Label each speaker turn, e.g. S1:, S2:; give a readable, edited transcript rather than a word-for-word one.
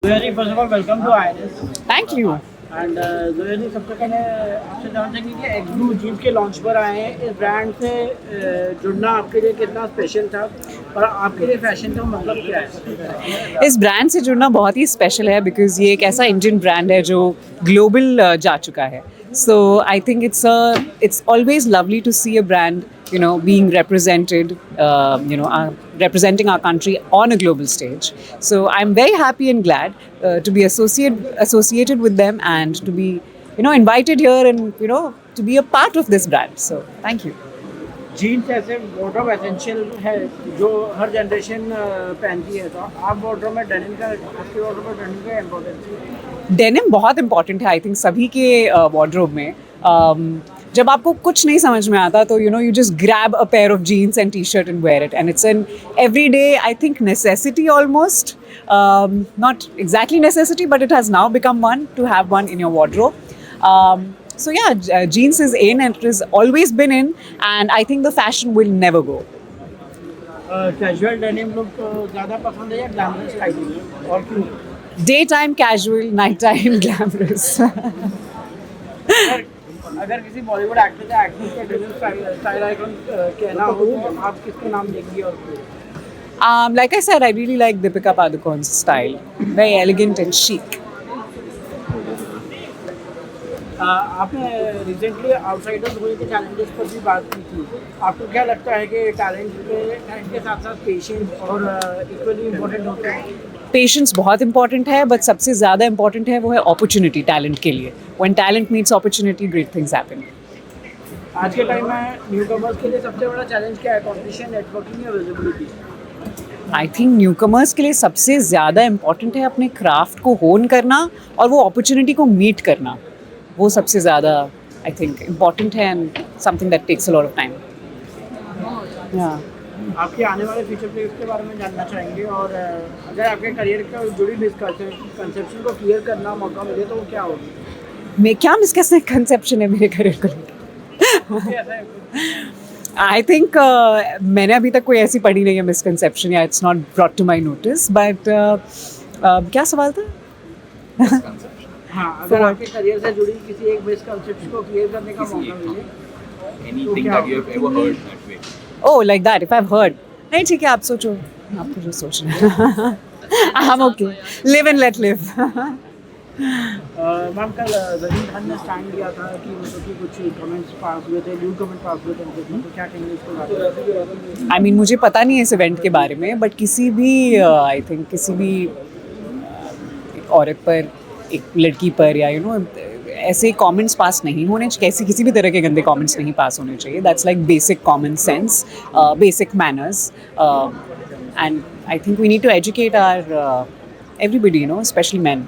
S1: Zoyani, first of all, welcome to INS.
S2: Thank you.
S1: And जोयानी, सबसे पहले आपसे जानना चाहेंगे कि एक्सब्लू जीन्स के लॉन्च पर आए हैं। इस ब्रांड से जुड़ना आपके लिए कितना स्पेशल था और आपके लिए फैशन का मतलब क्या है?
S2: इस ब्रांड से जुड़ना बहुत ही स्पेशल है बिकॉज ये एक ऐसा इंडियन ब्रांड है जो ग्लोबल जा चुका है। So I think it's always lovely to see a brand being represented, representing our country on a global stage. So I'm very happy and glad to be associated with them and to be, invited here and, to be a part of this brand. So thank you.
S1: Jeans ऐसे wardrobe essential है जो हर generation पहनती है, तो आप wardrobe में denim का, आपके वार्डरोब में डेनिम का इम्पोर्टेंस?
S2: डेनिम बहुत इंपॉर्टेंट है आई थिंक सभी के वार्डरोब में। जब आपको कुछ नहीं समझ में आता तो you just grab a pair of jeans and T shirt and wear it and it's an everyday I think necessity almost, not exactly necessity but it has now become one to have one in your wardrobe. So yeah, jeans is in and it has always been in, and I think the fashion will never go.
S1: Casual denim look ज़्यादा पसंद है या glamorous styling, और क्यों?
S2: Daytime casual, nighttime glamorous.
S1: अगर किसी Bollywood actor या actress का डेनिम स्टाइल आइकन कहना हो तो आप किसका नाम देंगे और क्यों?
S2: Like I said, I really like Deepika Padukone's style. Very elegant and chic.
S1: आपने रिसेंटली आउटसाइडर्स हुए के चैलेंजेस पर भी बात की थी। आपको क्या लगता है कि टैलेंट के साथ साथ पेशेंस और इक्वली इम्पोर्टेंट होते हैं?
S2: पेशेंस बहुत इंपॉर्टेंट है बट सबसे ज़्यादा इंपॉर्टेंट है वो है अपॉर्चुनिटी टैलेंट के लिए. When talent meets opportunity, great things happen.
S1: आज के टाइम में न्यू कमर्स के लिए सबसे बड़ा चैलेंज क्या है? कॉम्पिटिशन, नेटवर्किंग या visibility?
S2: I think new commerce के लिए सबसे ज़्यादा इंपॉर्टेंट है अपने क्राफ्ट को होन करना और वो अपॉर्चुनिटी को मीट करना. वो सबसे ज़्यादा आई थिंक इम्पॉर्टेंट है and something that takes a lot of time.
S1: आपके आने वाले फ्यूचर प्लान्स के बारे में जानना चाहेंगे, और अगर आपके करियर का जुड़ी मिसकंसेप्शन को क्लियर करना मौका मिले तो वो क्या होगी?
S2: मैं क्या मिसकंसेप्शन है मेरे करियर को लेकर? आई थिंक मैंने अभी तक कोई ऐसी पढ़ी नहीं है मिसकंसेप्शन या it's not brought to my notice. But क्या सवाल था?
S1: हाँ, अगर आपके करियर से जुड़ी किसी एक मिसकंसेप्शन को क्लियर करने का मौका मिले,
S3: anything that you have ever heard that way.
S2: Oh, like that. If I've heard. नहीं ठीक है, आप सोचो. आपको जो सोचना है. I'm okay. Live and let live.
S1: Ma'am, कल जहीन खान ने स्टैंड लिया था कि मतलब कि कुछ कमेंट्स पास हुए थे, न्यू कमेंट पास हुए थे उनके, तो क्या कहेंगे इसको बारे में?
S2: I mean मुझे पता नहीं है इस इवेंट के बारे में, बट किसी भी आई थिंक किसी भी एक औरत पर, एक लड़की पर या ऐसे कमेंट्स पास नहीं होने चाहिए. किसी भी तरह के गंदे कमेंट्स नहीं पास होने चाहिए. That's like basic common sense, basic manners, and I think we need to educate our everybody, especially men.